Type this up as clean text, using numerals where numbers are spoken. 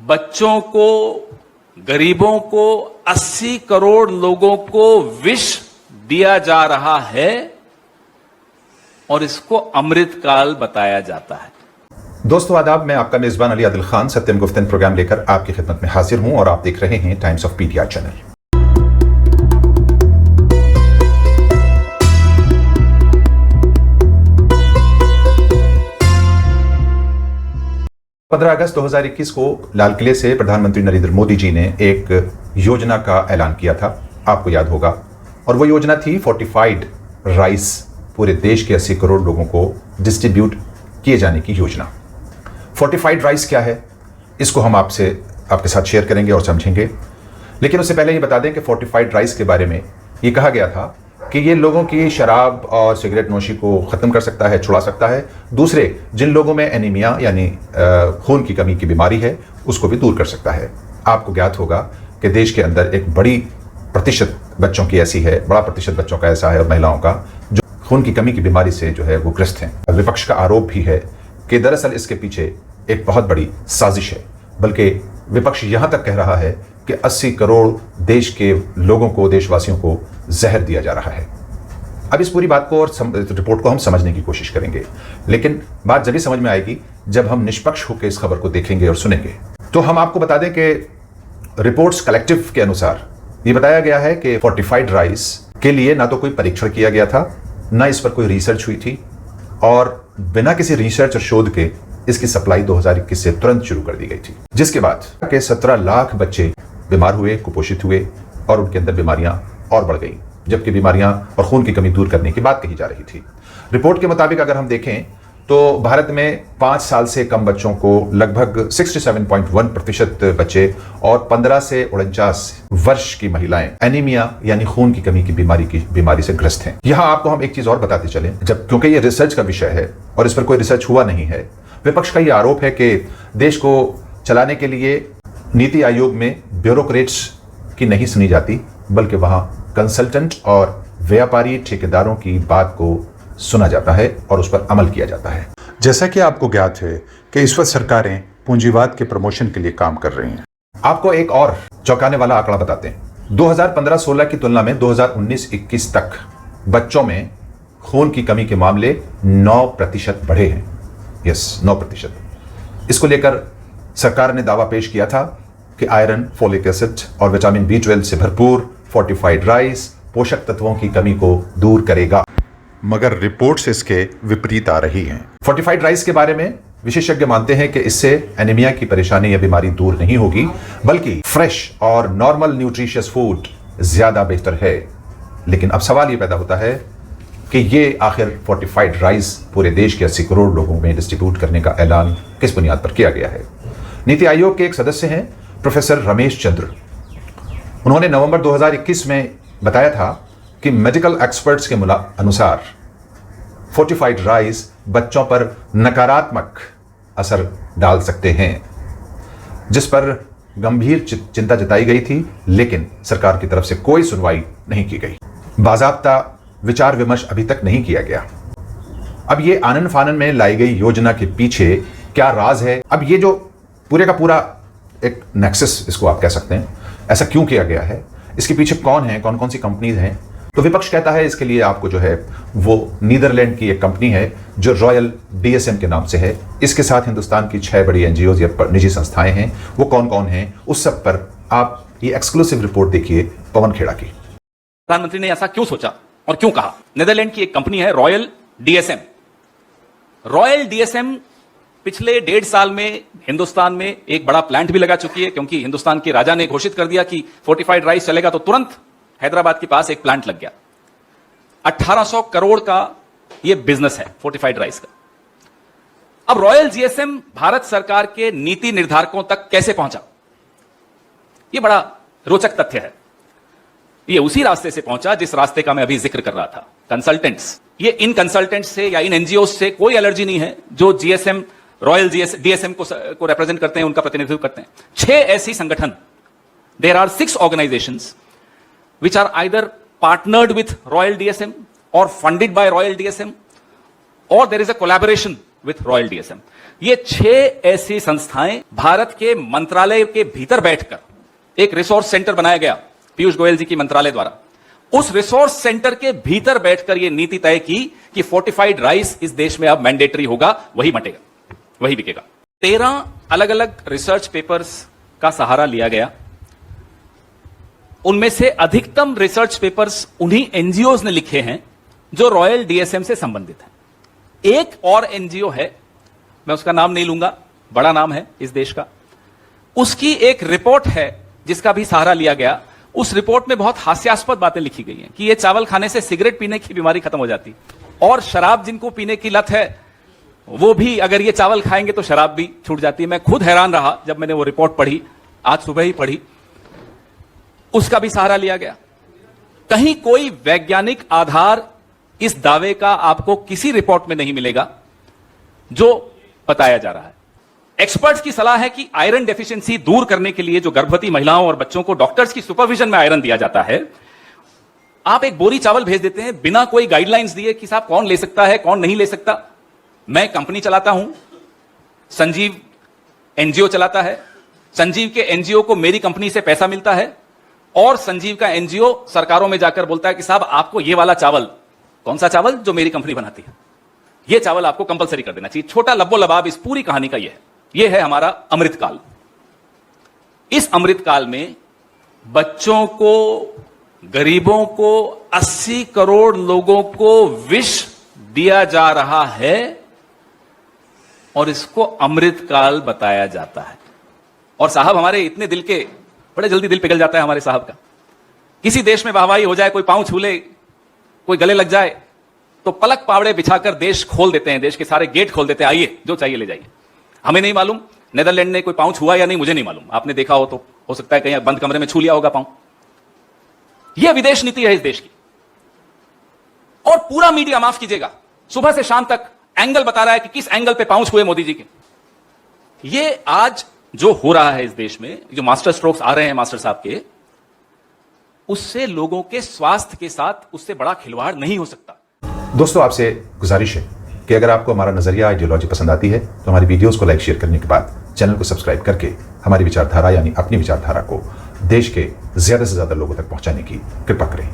बच्चों को, गरीबों को, 80 करोड़ लोगों को विष दिया जा रहा है और इसको अमृत काल बताया जाता है। दोस्तों आदाब, मैं आपका मेजबान अली आदिल खान सत्यम गुफ्तन प्रोग्राम लेकर आपकी खिदमत में हाजिर हूं और आप देख रहे हैं टाइम्स ऑफ पीटीआर चैनल। अगस्त 2021 को लाल किले से प्रधानमंत्री नरेंद्र मोदी जी ने एक योजना का ऐलान किया था, आपको याद होगा, और वो योजना थी फोर्टिफाइड राइस, पूरे देश के 80 करोड़ लोगों को डिस्ट्रीब्यूट किए जाने की योजना। फोर्टिफाइड राइस क्या है, इसको हम आपके साथ शेयर करेंगे और समझेंगे। लेकिन उससे पहले ये बता दें कि फोर्टिफाइड राइस के बारे में ये कहा गया था कि ये लोगों की शराब और सिगरेट नोशी को ख़त्म कर सकता है, छुड़ा सकता है। दूसरे, जिन लोगों में एनीमिया यानी खून की कमी की बीमारी है, उसको भी दूर कर सकता है। आपको ज्ञात होगा कि देश के अंदर एक बड़ा प्रतिशत बच्चों का ऐसा है और महिलाओं का जो खून की कमी की बीमारी से जो है वो ग्रस्त हैं। विपक्ष का आरोप भी है कि दरअसल इसके पीछे एक बहुत बड़ी साजिश है, बल्कि विपक्ष यहां तक कह रहा है कि 80 करोड़ देश के लोगों को, देशवासियों को जहर दिया जा रहा है। अब इस पूरी बात को और रिपोर्ट को हम समझने की कोशिश करेंगे, लेकिन बात जब भी समझ में आएगी जब हम निष्पक्ष होकर इस खबर को देखेंगे और सुनेंगे। तो हम आपको बता दें कि रिपोर्ट्स कलेक्टिव के अनुसार ये बताया गया है कि फोर्टिफाइड राइस के लिए ना तो कोई परीक्षण किया गया था, ना इस पर कोई रिसर्च हुई थी, और बिना किसी रिसर्च और शोध के इसकी सप्लाई 2021 से तुरंत शुरू कर दी गई थी, जिसके बाद के 17 लाख बच्चे बीमार हुए, कुपोषित हुए और उनके अंदर बीमारियां और बढ़ गई, जबकि बीमारियां और खून की कमी दूर करने की बात कही जा रही थी। रिपोर्ट के मुताबिक अगर हम देखें तो भारत में 5 साल से कम बच्चों को लगभग 67.1% बच्चे और 15 से 49 वर्ष की महिलाएं एनीमिया यानी खून की कमी की बीमारी से ग्रस्त हैं। यहां आपको हम एक चीज और बताते चलें, क्योंकि ये रिसर्च का विषय है और इस पर कोई रिसर्च हुआ नहीं है। विपक्ष का यह आरोप है कि देश को चलाने के लिए नीति आयोग में ब्यूरोक्रेट्स की नहीं सुनी जाती, बल्कि वहां कंसल्टेंट और व्यापारी ठेकेदारों की बात को सुना जाता है और उस पर अमल किया जाता है। जैसा कि आपको ज्ञात है कि इस वक्त सरकारें पूंजीवाद के प्रमोशन के लिए काम कर रही हैं। आपको एक और चौंकाने वाला आंकड़ा बताते हैं। 2015-16 की तुलना में 2019-21 तक बच्चों में खून की कमी के मामले 9% बढ़े हैं। यस, 9%। इसको लेकर सरकार ने दावा पेश किया था कि आयरन, फोलिक एसिड और विटामिन B12 से भरपूर फोर्टिफाइड राइस पोषक तत्वों की कमी को दूर करेगा, मगर रिपोर्ट्स इसके विपरीत आ रही हैं। फोर्टिफाइड राइस के बारे में विशेषज्ञ मानते हैं कि इससे एनीमिया की परेशानी या बीमारी दूर नहीं होगी, बल्कि फ्रेश और नॉर्मल न्यूट्रिशियस फूड ज्यादा बेहतर है। लेकिन अब सवाल ये पैदा होता है कि ये आखिर फोर्टिफाइड राइस पूरे देश के 80 करोड़ लोगों में डिस्ट्रीब्यूट करने का ऐलान किस बुनियाद पर किया गया है। नीति आयोग के एक सदस्य हैं प्रोफेसर रमेश चंद्र। उन्होंने नवंबर 2021 में बताया था कि मेडिकल एक्सपर्ट्स के अनुसार फोर्टिफाइड राइस बच्चों पर नकारात्मक असर डाल सकते हैं, जिस पर गंभीर चिंता जताई गई थी, लेकिन सरकार की तरफ से कोई सुनवाई नहीं की गई। बाज़ाब्ता विचार विमर्श अभी तक नहीं किया गया। अब ये आनन फानन में लाई गई योजना के पीछे क्या राज है? अब ये जो पूरे का पूरा एक नेक्सस, इसको आप कह सकते हैं, ऐसा क्यों किया गया है, इसके पीछे कौन है, कौन कौन सी कंपनीज हैं? तो विपक्ष कहता है इसके लिए आपको जो है वो नीदरलैंड की एक कंपनी है जो रॉयल DSM के नाम से है। इसके साथ हिंदुस्तान की 6 बड़ी NGOs या निजी संस्थाएं हैं। वो कौन कौन हैं, उस सब पर आप ये एक्सक्लूसिव रिपोर्ट देखिए पवन खेड़ा की। प्रधानमंत्री ने ऐसा क्यों सोचा और क्यों कहा? नीदरलैंड की एक कंपनी है रॉयल DSM। रॉयल DSM पिछले 1.5 साल में हिंदुस्तान में एक बड़ा प्लांट भी लगा चुकी है, क्योंकि हिंदुस्तान के राजा ने घोषित कर दिया कि फोर्टिफाइड राइस चलेगा, तो तुरंत हैदराबाद के पास एक प्लांट लग गया। 1800 करोड़ का यह बिजनेस है फोर्टिफाइड राइस का। अब रॉयल DSM भारत सरकार के नीति निर्धारकों तक कैसे पहुंचा, यह बड़ा रोचक तथ्य है। यह उसी रास्ते से पहुंचा जिस रास्ते का मैं अभी जिक्र कर रहा था, कंसल्टेंट्स। ये इन कंसल्टेंट्स से या इन NGOs से कोई एलर्जी नहीं है जो रॉयल DSM को रिप्रेजेंट करते हैं, उनका प्रतिनिधित्व करते हैं। 6 ऐसी संगठन, there are 6 organisations which are either partnered with Royal DSM or funded by Royal DSM, or there is a collaboration with royal DSM. ये 6 ऐसी संस्थाएं भारत के मंत्रालय के भीतर बैठकर एक रिसोर्स सेंटर बनाया गया पीयूष गोयल जी की मंत्रालय द्वारा। उस रिसोर्स सेंटर के भीतर बैठकर यह नीति तय की कि फोर्टिफाइड राइस इस देश में अब मैंडेटरी होगा, वही बटेगा, वही बिकेगा। 13 अलग अलग रिसर्च पेपर्स का सहारा लिया गया। उनमें से अधिकतम रिसर्च पेपर्स उन्हीं एनजीओज ने लिखे हैं जो रॉयल डीएसएम से संबंधित हैं। एक और एनजीओ है, मैं उसका नाम नहीं लूंगा, बड़ा नाम है इस देश का, उसकी एक रिपोर्ट है जिसका भी सहारा लिया गया। उस रिपोर्ट में बहुत हास्यास्पद बातें लिखी गई हैं कि ये चावल खाने से सिगरेट पीने की बीमारी खत्म हो जाती, और शराब जिनको पीने की लत है वो भी अगर ये चावल खाएंगे तो शराब भी छूट जाती है। मैं खुद हैरान रहा जब मैंने वो रिपोर्ट पढ़ी, आज सुबह ही पढ़ी। उसका भी सहारा लिया गया। कहीं कोई वैज्ञानिक आधार इस दावे का आपको किसी रिपोर्ट में नहीं मिलेगा जो बताया जा रहा है। एक्सपर्ट्स की सलाह है कि आयरन डेफिशिएंसी दूर करने के लिए जो गर्भवती महिलाओं और बच्चों को डॉक्टर्स की सुपरविजन में आयरन दिया जाता है, आप एक बोरी चावल भेज देते हैं बिना कोई गाइडलाइंस दिए कि साहब कौन ले सकता है कौन नहीं ले सकता। मैं कंपनी चलाता हूं, संजीव एनजीओ चलाता है, संजीव के एनजीओ को मेरी कंपनी से पैसा मिलता है, और संजीव का एनजीओ सरकारों में जाकर बोलता है कि साहब आपको ये वाला चावल, कौन सा चावल, जो मेरी कंपनी बनाती है, ये चावल आपको कंपलसरी कर देना चाहिए। छोटा लब्बो लबाब इस पूरी कहानी का ये है हमारा अमृतकाल। इस अमृतकाल में बच्चों को, गरीबों को, 80 करोड़ लोगों को विष दिया जा रहा है और इसको अमृतकाल बताया जाता है। और साहब हमारे इतने दिल के, बड़े जल्दी दिल पिघल जाता है हमारे साहब का। किसी देश में वाहवाही हो जाए, कोई पांव छू ले, कोई गले लग जाए, तो पलक पावड़े बिछाकर देश खोल देते हैं, देश के सारे गेट खोल देते हैं, आइए जो चाहिए ले जाइए। हमें नहीं मालूम नेदरलैंड ने कोई पांव छुआ या नहीं, मुझे नहीं मालूम, आपने देखा हो तो हो सकता है कहीं बंद कमरे में छू लिया होगा पांव। यह विदेश नीति है इस देश की। और पूरा मीडिया, माफ कीजिएगा, सुबह से शाम तक एंगल बता रहा है कि किस एंगल पे पांव छुए मोदी जी के। ये आज जो हो रहा है इस देश में, जो मास्टर स्ट्रोक्स आ रहे हैं मास्टर साहब के, उससे लोगों के स्वास्थ्य के साथ उससे बड़ा खिलवाड़ नहीं हो सकता। दोस्तों, आपसे गुजारिश है कि अगर आपको हमारा नजरिया, आइडियोलॉजी पसंद आती है तो हमारी वीडियोस को लाइक शेयर करने के बाद चैनल को सब्सक्राइब करके हमारी विचारधारा यानी अपनी विचारधारा को देश के ज्यादा से ज्यादा लोगों तक पहुंचाने की कृपा करें।